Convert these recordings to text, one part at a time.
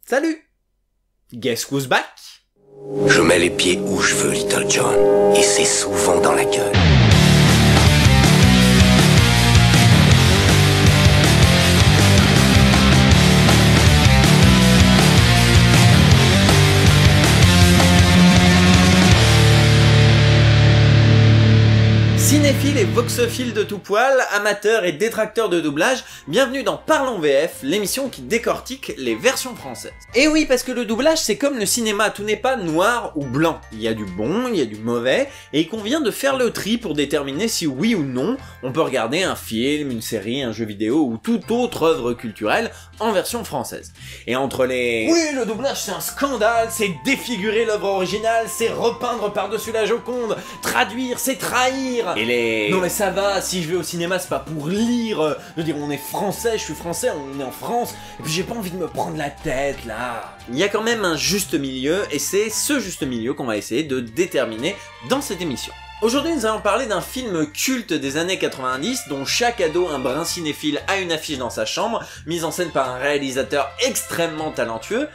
Salut! Guess who's back? Je mets les pieds où je veux, Little John, et c'est souvent dans la gueule. Cinéphiles et voxophiles de tout poil, amateurs et détracteurs de doublage, bienvenue dans Parlons VF, l'émission qui décortique les versions françaises. Et oui, parce que le doublage c'est comme le cinéma, tout n'est pas noir ou blanc. Il y a du bon, il y a du mauvais, et il convient de faire le tri pour déterminer si oui ou non on peut regarder un film, une série, un jeu vidéo ou toute autre œuvre culturelle en version française. Et entre les... Oui, le doublage c'est un scandale, c'est défigurer l'œuvre originale, c'est repeindre par-dessus la Joconde, traduire c'est trahir. Et les... Non mais ça va, si je vais au cinéma c'est pas pour lire, je veux dire on est français, je suis français, on est en France, et puis j'ai pas envie de me prendre la tête là. Il y a quand même un juste milieu, et c'est ce juste milieu qu'on va essayer de déterminer dans cette émission. Aujourd'hui nous allons parler d'un film culte des années 90 dont chaque ado un brin cinéphile a une affiche dans sa chambre, mise en scène par un réalisateur extrêmement talentueux,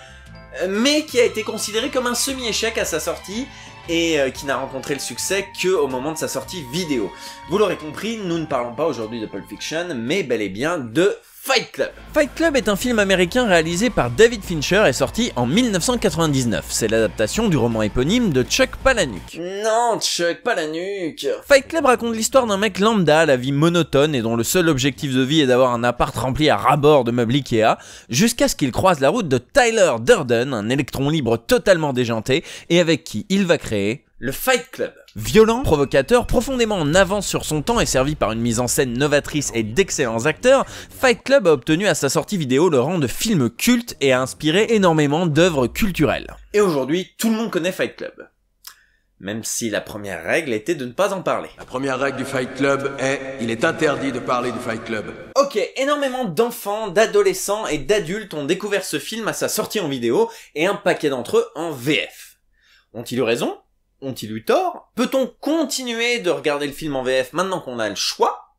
mais qui a été considéré comme un semi-échec à sa sortie, et qui n'a rencontré le succès que au moment de sa sortie vidéo. Vous l'aurez compris, nous ne parlons pas aujourd'hui de Pulp Fiction, mais bel et bien de Fight Club. Fight Club est un film américain réalisé par David Fincher et sorti en 1999. C'est l'adaptation du roman éponyme de Chuck Palahniuk. Non, Chuck Palahniuk. Fight Club raconte l'histoire d'un mec lambda à la vie monotone et dont le seul objectif de vie est d'avoir un appart rempli à ras-bord de meubles Ikea, jusqu'à ce qu'il croise la route de Tyler Durden, un électron libre totalement déjanté, et avec qui il va créer le Fight Club. Violent, provocateur, profondément en avance sur son temps et servi par une mise en scène novatrice et d'excellents acteurs, Fight Club a obtenu à sa sortie vidéo le rang de film culte et a inspiré énormément d'œuvres culturelles. Et aujourd'hui, tout le monde connaît Fight Club. Même si la première règle était de ne pas en parler. La première règle du Fight Club est « il est interdit de parler du Fight Club ». Ok, énormément d'enfants, d'adolescents et d'adultes ont découvert ce film à sa sortie en vidéo et un paquet d'entre eux en VF. Ont-ils eu raison ? Ont-ils eu tort? Peut-on continuer de regarder le film en VF maintenant qu'on a le choix?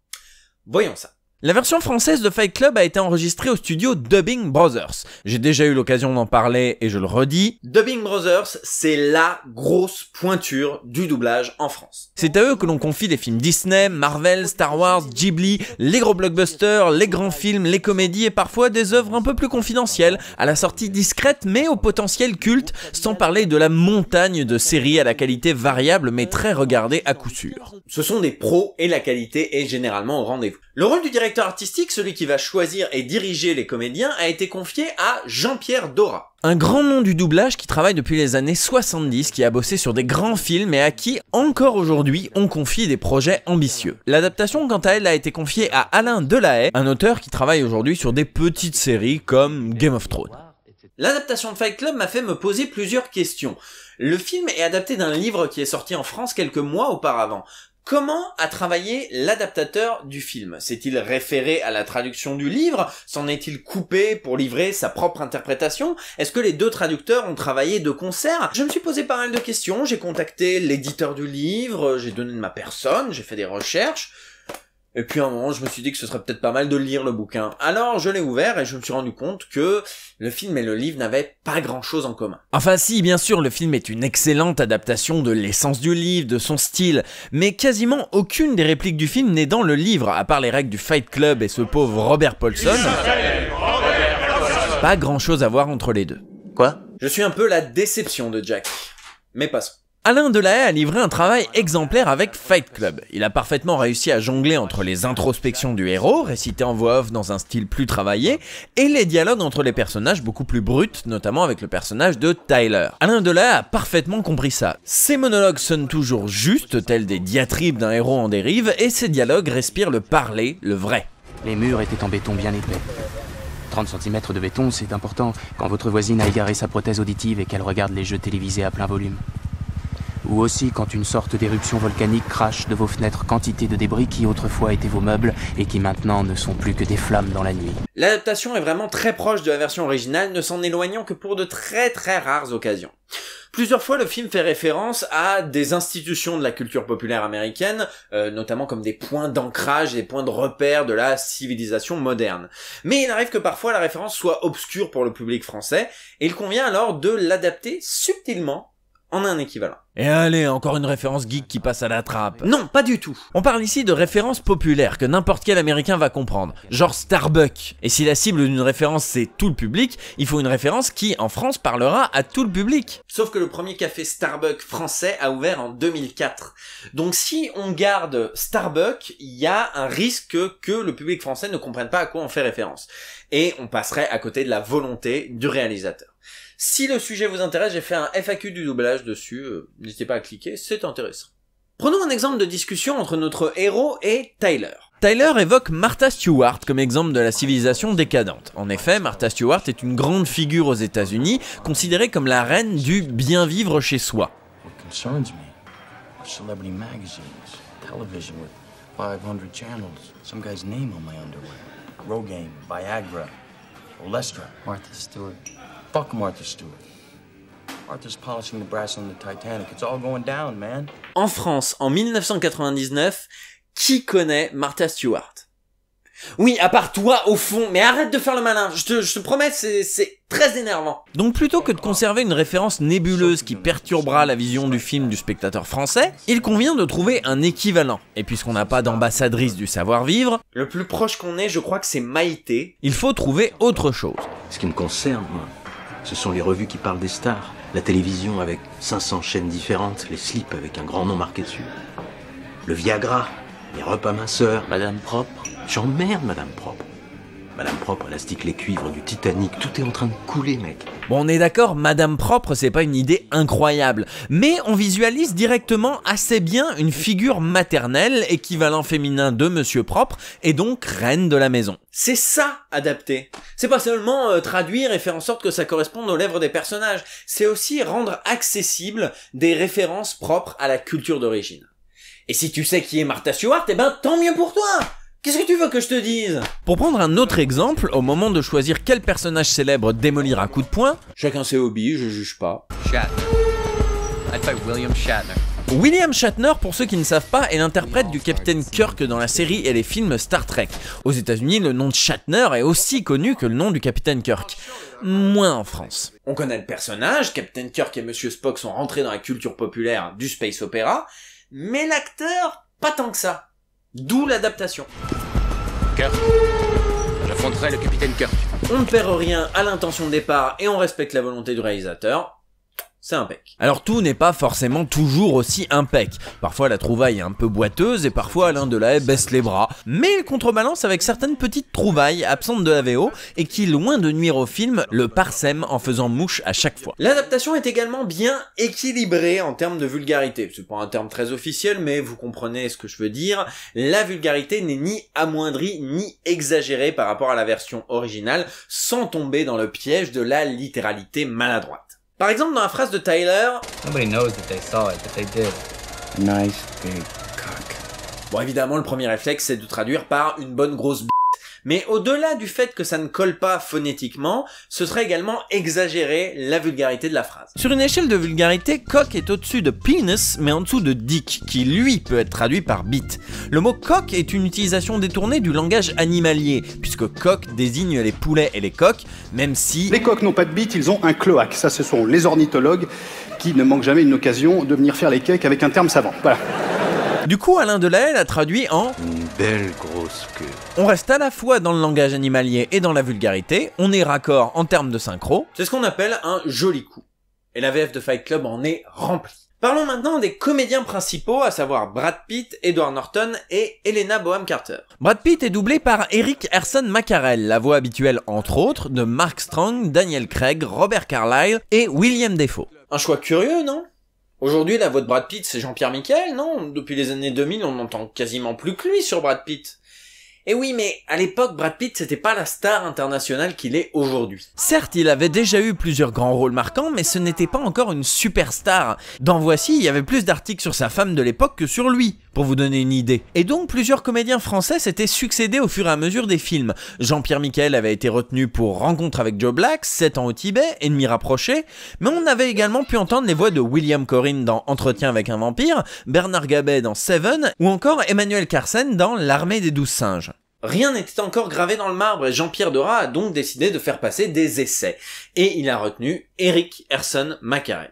Voyons ça. La version française de Fight Club a été enregistrée au studio Dubbing Brothers. J'ai déjà eu l'occasion d'en parler et je le redis. Dubbing Brothers, c'est la grosse pointure du doublage en France. C'est à eux que l'on confie les films Disney, Marvel, Star Wars, Ghibli, les gros blockbusters, les grands films, les comédies et parfois des œuvres un peu plus confidentielles, à la sortie discrète mais au potentiel culte, sans parler de la montagne de séries à la qualité variable mais très regardée à coup sûr. Ce sont des pros et la qualité est généralement au rendez-vous. Le rôle du directeur artistique, celui qui va choisir et diriger les comédiens, a été confié à Jean-Pierre Dora. Un grand nom du doublage qui travaille depuis les années 70, qui a bossé sur des grands films et à qui, encore aujourd'hui, on confie des projets ambitieux. L'adaptation, quant à elle, a été confiée à Alain Delahaye, un auteur qui travaille aujourd'hui sur des petites séries comme Game of Thrones. L'adaptation de Fight Club m'a fait me poser plusieurs questions. Le film est adapté d'un livre qui est sorti en France quelques mois auparavant. Comment a travaillé l'adaptateur du film? S'est-il référé à la traduction du livre? S'en est-il coupé pour livrer sa propre interprétation? Est-ce que les deux traducteurs ont travaillé de concert? Je me suis posé pas mal de questions, j'ai contacté l'éditeur du livre, j'ai donné de ma personne, j'ai fait des recherches, et puis à un moment je me suis dit que ce serait peut-être pas mal de lire le bouquin. Alors je l'ai ouvert et je me suis rendu compte que le film et le livre n'avaient pas grand-chose en commun. Enfin si, bien sûr, le film est une excellente adaptation de l'essence du livre, de son style, mais quasiment aucune des répliques du film n'est dans le livre, à part les règles du Fight Club et ce pauvre Robert Paulson. Pas grand-chose à voir entre les deux. Quoi? Je suis un peu la déception de Jack. Mais passons. Alain Delahaye a livré un travail exemplaire avec Fight Club. Il a parfaitement réussi à jongler entre les introspections du héros, récitées en voix off dans un style plus travaillé, et les dialogues entre les personnages beaucoup plus bruts, notamment avec le personnage de Tyler. Alain Delahaye a parfaitement compris ça. Ses monologues sonnent toujours justes, tels des diatribes d'un héros en dérive, et ses dialogues respirent le parler, le vrai. Les murs étaient en béton bien épais. 30 cm de béton, c'est important quand votre voisine a égaré sa prothèse auditive et qu'elle regarde les jeux télévisés à plein volume. Ou aussi quand une sorte d'éruption volcanique crache de vos fenêtres quantité de débris qui autrefois étaient vos meubles et qui maintenant ne sont plus que des flammes dans la nuit. L'adaptation est vraiment très proche de la version originale, ne s'en éloignant que pour de très rares occasions. Plusieurs fois, le film fait référence à des institutions de la culture populaire américaine, notamment comme des points d'ancrage, des points de repère de la civilisation moderne. Mais il arrive que parfois la référence soit obscure pour le public français, et il convient alors de l'adapter subtilement en un équivalent. Et allez, encore une référence geek qui passe à la trappe. Non, pas du tout. On parle ici de références populaires que n'importe quel américain va comprendre, genre Starbucks. Et si la cible d'une référence c'est tout le public, il faut une référence qui, en France, parlera à tout le public. Sauf que le premier café Starbucks français a ouvert en 2004. Donc si on garde Starbucks, il y a un risque que le public français ne comprenne pas à quoi on fait référence. Et on passerait à côté de la volonté du réalisateur. Si le sujet vous intéresse, j'ai fait un FAQ du doublage dessus, n'hésitez pas à cliquer, c'est intéressant. Prenons un exemple de discussion entre notre héros et Tyler. Tyler évoque Martha Stewart comme exemple de la civilisation décadente. En effet, Martha Stewart est une grande figure aux États-Unis, considérée comme la reine du bien vivre chez soi. What concerns me are celebrity magazines, television with 500 channels, some guy's name on my underwear, Rogaine, Viagra, Olestra, Martha Stewart. Fuck Martha Stewart. Martha's polishing the brass on the Titanic. It's all going down, man. En France, en 1999, qui connaît Martha Stewart? Oui, à part toi, au fond, mais arrête de faire le malin, je te promets, c'est très énervant. Donc plutôt que de conserver une référence nébuleuse qui perturbera la vision du film du spectateur français, il convient de trouver un équivalent. Et puisqu'on n'a pas d'ambassadrice du savoir-vivre, le plus proche qu'on ait, je crois que c'est Maïté. Il faut trouver autre chose. Ce qui me concerne, moi, ce sont les revues qui parlent des stars. La télévision avec 500 chaînes différentes, les slips avec un grand nom marqué dessus. Le Viagra, les repas minceurs, Madame Propre. J'emmerde Madame Propre. Madame Propre, élastique les cuivres du Titanic, tout est en train de couler, mec. Bon, on est d'accord, Madame Propre, c'est pas une idée incroyable, mais on visualise directement assez bien une figure maternelle, équivalent féminin de Monsieur Propre, et donc reine de la maison. C'est ça, adapter. C'est pas seulement traduire et faire en sorte que ça corresponde aux lèvres des personnages, c'est aussi rendre accessible des références propres à la culture d'origine. Et si tu sais qui est Martha Stewart, eh ben tant mieux pour toi! Qu'est-ce que tu veux que je te dise? Pour prendre un autre exemple, au moment de choisir quel personnage célèbre démolir à coups de poing, chacun ses hobbies, je juge pas. Shatner. I'd fight William Shatner. William Shatner, pour ceux qui ne savent pas, est l'interprète du capitaine Kirk dans la série et les films Star Trek. Aux États-Unis, le nom de Shatner est aussi connu que le nom du capitaine Kirk. Moins en France. On connaît le personnage, Captain Kirk et Monsieur Spock sont rentrés dans la culture populaire du space opéra, mais l'acteur, pas tant que ça. D'où l'adaptation. Kirk. J'affronterai le capitaine Kirk. On ne perd rien à l'intention de départ et on respecte la volonté du réalisateur. C'est impec. Alors tout n'est pas forcément toujours aussi impec. Parfois la trouvaille est un peu boiteuse et parfois Alain Delahaye baisse les bras. Mais il contrebalance avec certaines petites trouvailles absentes de la VO et qui, loin de nuire au film, le parsèment en faisant mouche à chaque fois. L'adaptation est également bien équilibrée en termes de vulgarité. C'est pas un terme très officiel, mais vous comprenez ce que je veux dire. La vulgarité n'est ni amoindrie ni exagérée par rapport à la version originale, sans tomber dans le piège de la littéralité maladroite. Par exemple, dans la phrase de Tyler, Nobody knows that they saw it, but they did. Nice big cock. Bon, évidemment, le premier réflexe, c'est de traduire par une bonne grosse b***. Mais au-delà du fait que ça ne colle pas phonétiquement, ce serait également exagérer la vulgarité de la phrase. Sur une échelle de vulgarité, cock est au-dessus de penis, mais en dessous de dick, qui lui peut être traduit par bite. Le mot coq est une utilisation détournée du langage animalier, puisque coq désigne les poulets et les coqs, même si... Les coqs n'ont pas de bite, ils ont un cloaque. Ça, ce sont les ornithologues qui ne manquent jamais une occasion de venir faire les cakes avec un terme savant. Voilà. Du coup, Alain Delahaye l'a traduit en Une belle grosse queue. On reste à la fois dans le langage animalier et dans la vulgarité, on est raccord en termes de synchro. C'est ce qu'on appelle un joli coup. Et la VF de Fight Club en est remplie. Parlons maintenant des comédiens principaux, à savoir Brad Pitt, Edward Norton et Helena Bonham Carter. Brad Pitt est doublé par Eric Herson Mackerel, la voix habituelle entre autres de Mark Strong, Daniel Craig, Robert Carlyle et William Dafoe. Un choix curieux, non? Aujourd'hui, la voix de Brad Pitt, c'est Jean-Pierre Michael, non? Depuis les années 2000, on n'entend quasiment plus que lui sur Brad Pitt. Et oui, mais à l'époque, Brad Pitt, c'était pas la star internationale qu'il est aujourd'hui. Certes, il avait déjà eu plusieurs grands rôles marquants, mais ce n'était pas encore une superstar. Dans Voici, il y avait plus d'articles sur sa femme de l'époque que sur lui. pour vous donner une idée. Et donc plusieurs comédiens français s'étaient succédés au fur et à mesure des films. Jean-Pierre Michael avait été retenu pour Rencontre avec Joe Black, 7 ans au Tibet, Ennemi rapproché, mais on avait également pu entendre les voix de William Corrin dans Entretien avec un vampire, Bernard Gabet dans Seven, ou encore Emmanuel Carsen dans L'Armée des 12 singes. Rien n'était encore gravé dans le marbre et Jean-Pierre Dora a donc décidé de faire passer des essais. Et il a retenu Erik Erson McCarel.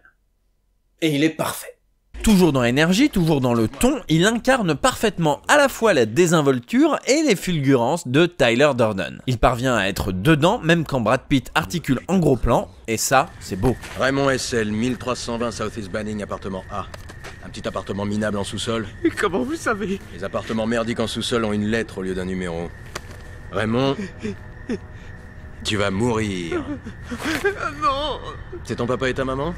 Et il est parfait. Toujours dans l'énergie, toujours dans le ton, il incarne parfaitement à la fois la désinvolture et les fulgurances de Tyler Durden. Il parvient à être dedans, même quand Brad Pitt articule en gros plan, et ça, c'est beau. Raymond SL, 1320 South East Banning, appartement A. Un petit appartement minable en sous-sol. Et comment vous savez? Les appartements merdiques en sous-sol ont une lettre au lieu d'un numéro. Raymond, tu vas mourir. Non. C'est ton papa et ta maman?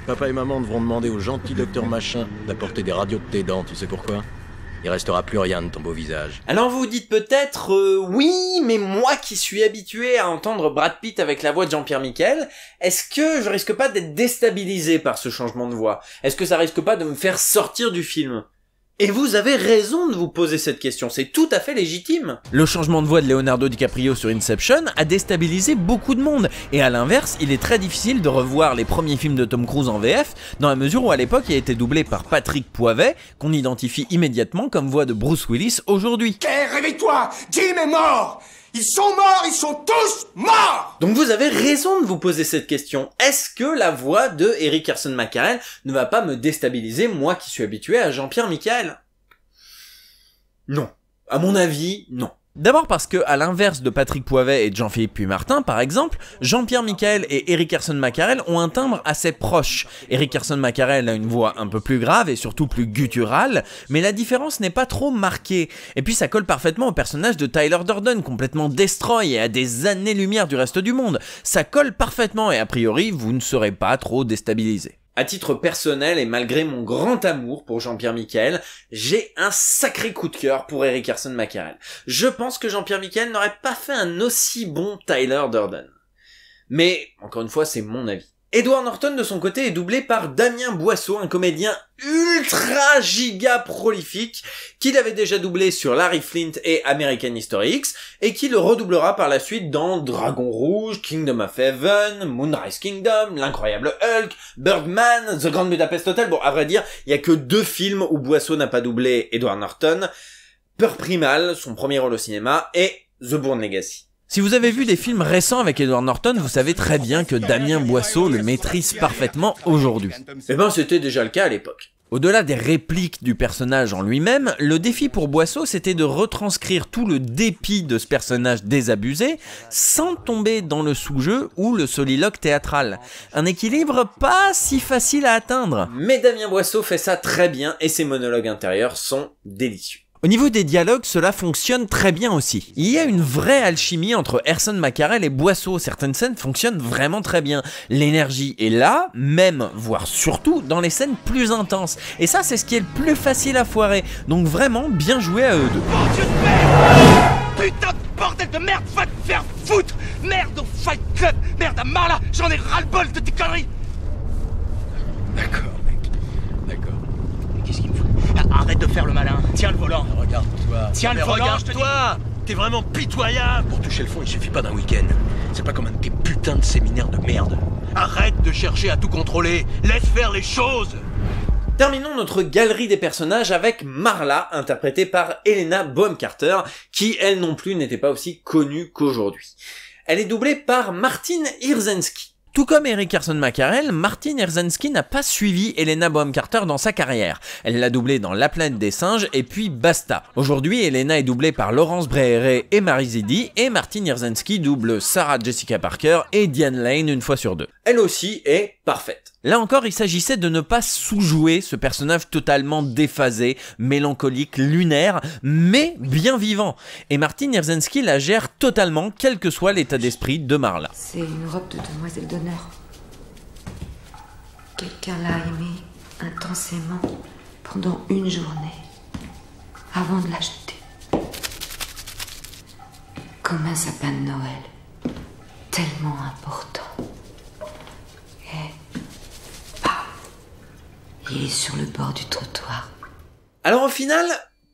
Papa et maman devront demander au gentil docteur machin d'apporter des radios de tes dents, tu sais pourquoi? Il restera plus rien de ton beau visage. Alors vous vous dites peut-être, oui, mais moi qui suis habitué à entendre Brad Pitt avec la voix de Jean-Pierre Michael, est-ce que je risque pas d'être déstabilisé par ce changement de voix? Est-ce que ça risque pas de me faire sortir du film? Et vous avez raison de vous poser cette question, c'est tout à fait légitime. Le changement de voix de Leonardo DiCaprio sur Inception a déstabilisé beaucoup de monde, et à l'inverse, il est très difficile de revoir les premiers films de Tom Cruise en VF, dans la mesure où à l'époque il a été doublé par Patrick Poivet, qu'on identifie immédiatement comme voix de Bruce Willis aujourd'hui. Réveille-toi, Jim est mort. Ils sont morts, ils sont tous morts! Donc vous avez raison de vous poser cette question. Est-ce que la voix de Erik Erson McCarel ne va pas me déstabiliser, moi qui suis habitué à Jean-Pierre Michael? Non. À mon avis, non. D'abord parce que, à l'inverse de Patrick Poivet et de Jean-Philippe Puy-Martin, par exemple, Jean-Pierre Michael et Erik Erson McCarel ont un timbre assez proche. Erik Erson McCarel a une voix un peu plus grave et surtout plus gutturale, mais la différence n'est pas trop marquée. Et puis ça colle parfaitement au personnage de Tyler Durden, complètement destroy et à des années-lumière du reste du monde. Ça colle parfaitement et a priori, vous ne serez pas trop déstabilisé. À titre personnel et malgré mon grand amour pour Jean-Pierre Michael, j'ai un sacré coup de cœur pour Erik Erson McCarel. Je pense que Jean-Pierre Michael n'aurait pas fait un aussi bon Tyler Durden. Mais, encore une fois, c'est mon avis. Edward Norton, de son côté, est doublé par Damien Boisseau, un comédien ultra giga prolifique, qu'il avait déjà doublé sur Larry Flint et American History X, et qui le redoublera par la suite dans Dragon Rouge, Kingdom of Heaven, Moonrise Kingdom, L'Incroyable Hulk, Birdman, The Grand Budapest Hotel. Bon, à vrai dire, il y a que 2 films où Boisseau n'a pas doublé Edward Norton. Peur Primal, son premier rôle au cinéma, et The Bourne Legacy. Si vous avez vu des films récents avec Edward Norton, vous savez très bien que Damien Boisseau le maîtrise parfaitement aujourd'hui. Eh ben, c'était déjà le cas à l'époque. Au-delà des répliques du personnage en lui-même, le défi pour Boisseau, c'était de retranscrire tout le dépit de ce personnage désabusé, sans tomber dans le sous-jeu ou le soliloque théâtral. Un équilibre pas si facile à atteindre. Mais Damien Boisseau fait ça très bien et ses monologues intérieurs sont délicieux. Au niveau des dialogues, cela fonctionne très bien aussi. Il y a une vraie alchimie entre Erson McCarel et Boisseau. Certaines scènes fonctionnent vraiment très bien. L'énergie est là, même, voire surtout, dans les scènes plus intenses. Et ça, c'est ce qui est le plus facile à foirer. Donc vraiment, bien joué à eux deux. Bon Dieu de merde! Putain de bordel de merde, va te faire foutre! Merde au Fight Club! Merde à Marla! J'en ai ras-le-bol de tes conneries! D'accord, mec. D'accord. Mais qu'est-ce qu'il me faut? Arrête de faire le malin. Tiens le volant. Regarde-toi. Tiens le volant, regarde-toi. T'es vraiment pitoyable. Pour toucher le fond, il suffit pas d'un week-end. C'est pas comme un de tes putains de séminaires de merde. Arrête de chercher à tout contrôler. Laisse faire les choses. Terminons notre galerie des personnages avec Marla, interprétée par Helena Bonham Carter, qui elle non plus n'était pas aussi connue qu'aujourd'hui. Elle est doublée par Martin Irzensky. Tout comme Erik Erson McCarel, Martin Irzensky n'a pas suivi Helena Bonham Carter dans sa carrière. Elle l'a doublée dans La planète des singes et puis basta. Aujourd'hui, Helena est doublée par Laurence Brehéret et Marie Zidi et Martin Irzensky double Sarah Jessica Parker et Diane Lane une fois sur 2. Elle aussi est parfaite. Là encore, il s'agissait de ne pas sous-jouer ce personnage totalement déphasé, mélancolique, lunaire, mais bien vivant. Et Martin Irzensky la gère totalement, quel que soit l'état d'esprit de Marla. C'est une robe de demoiselle d'honneur. Quelqu'un l'a aimée intensément pendant une journée, avant de la jeter. Comme un sapin de Noël, tellement important. Et il est sur le bord du trottoir. Alors au final,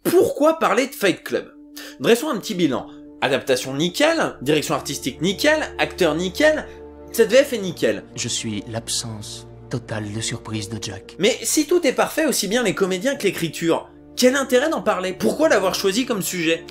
pourquoi parler de Fight Club? Dressons un petit bilan. Adaptation nickel, direction artistique nickel, acteur nickel, cette VF est nickel. Je suis l'absence totale de surprise de Jack. Mais si tout est parfait, aussi bien les comédiens que l'écriture, quel intérêt d'en parler? Pourquoi l'avoir choisi comme sujet?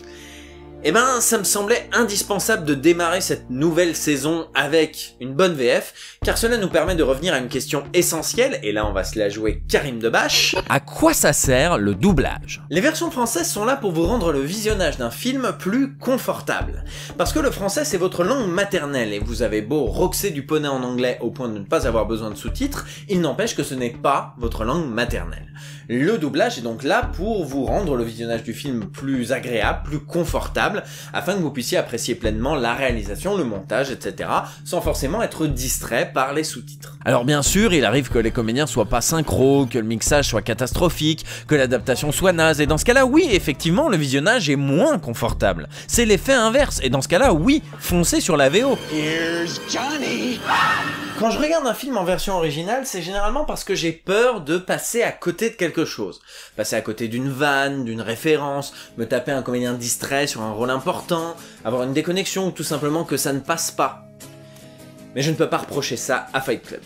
Eh ben, ça me semblait indispensable de démarrer cette nouvelle saison avec une bonne VF, car cela nous permet de revenir à une question essentielle, et là on va se la jouer Karim Debache. À quoi ça sert le doublage? Les versions françaises sont là pour vous rendre le visionnage d'un film plus confortable. Parce que le français c'est votre langue maternelle, et vous avez beau roxer du poney en anglais au point de ne pas avoir besoin de sous-titres, il n'empêche que ce n'est pas votre langue maternelle. Le doublage est donc là pour vous rendre le visionnage du film plus agréable, plus confortable, afin que vous puissiez apprécier pleinement la réalisation, le montage, etc., sans forcément être distrait par les sous-titres. Alors bien sûr, il arrive que les comédiens soient pas synchro, que le mixage soit catastrophique, que l'adaptation soit naze, et dans ce cas-là, oui, effectivement, le visionnage est moins confortable. C'est l'effet inverse, et dans ce cas-là, oui, foncez sur la VO. Here's Johnny. Quand je regarde un film en version originale, c'est généralement parce que j'ai peur de passer à côté de quelque chose. Passer à côté d'une vanne, d'une référence, me taper un comédien distrait sur un rôle important, avoir une déconnexion ou tout simplement que ça ne passe pas. Mais je ne peux pas reprocher ça à Fight Club.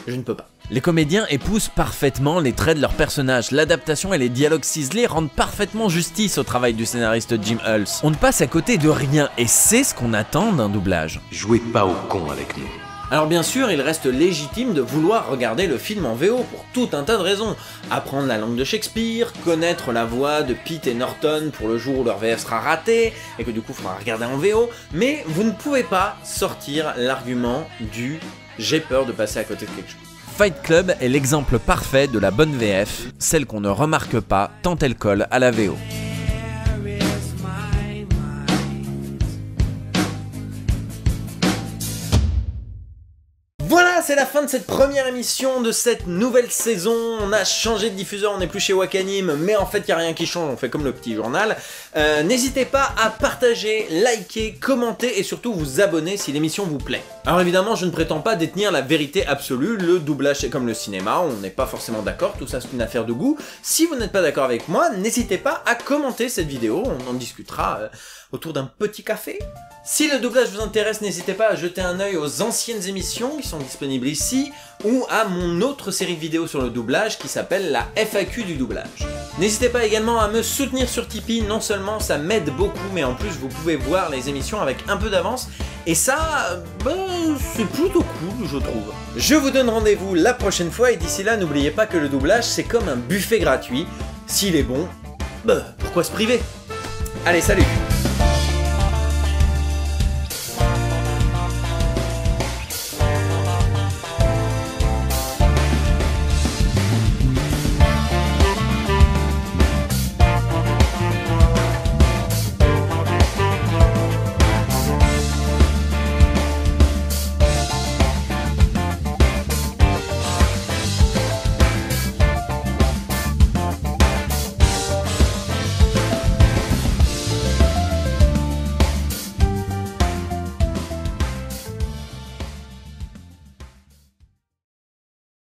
Je ne peux pas. Les comédiens épousent parfaitement les traits de leurs personnages, l'adaptation et les dialogues ciselés rendent parfaitement justice au travail du scénariste Jim Hulse. On ne passe à côté de rien et c'est ce qu'on attend d'un doublage. Jouez pas au con avec nous. Alors bien sûr, il reste légitime de vouloir regarder le film en VO pour tout un tas de raisons. Apprendre la langue de Shakespeare, connaître la voix de Pete et Norton pour le jour où leur VF sera raté, et que du coup il faudra regarder en VO, mais vous ne pouvez pas sortir l'argument du « j'ai peur de passer à côté de quelque chose ». Fight Club est l'exemple parfait de la bonne VF, celle qu'on ne remarque pas tant elle colle à la VO. Voilà, c'est la fin de cette première émission de cette nouvelle saison. On a changé de diffuseur, on n'est plus chez Wakanim, mais en fait il n'y a rien qui change, on fait comme le petit journal. N'hésitez pas à partager, liker, commenter et surtout vous abonner si l'émission vous plaît. Alors évidemment, je ne prétends pas détenir la vérité absolue, le doublage c'est comme le cinéma, on n'est pas forcément d'accord, tout ça c'est une affaire de goût. Si vous n'êtes pas d'accord avec moi, n'hésitez pas à commenter cette vidéo, on en discutera autour d'un petit café. Si le doublage vous intéresse, n'hésitez pas à jeter un œil aux anciennes émissions qui sont disponibles ici, ou à mon autre série de vidéos sur le doublage qui s'appelle la FAQ du doublage. N'hésitez pas également à me soutenir sur Tipeee, non seulement ça m'aide beaucoup, mais en plus vous pouvez voir les émissions avec un peu d'avance, et ça, c'est plutôt cool je trouve. Je vous donne rendez-vous la prochaine fois, et d'ici là n'oubliez pas que le doublage c'est comme un buffet gratuit, s'il est bon, pourquoi se priver? Allez, salut!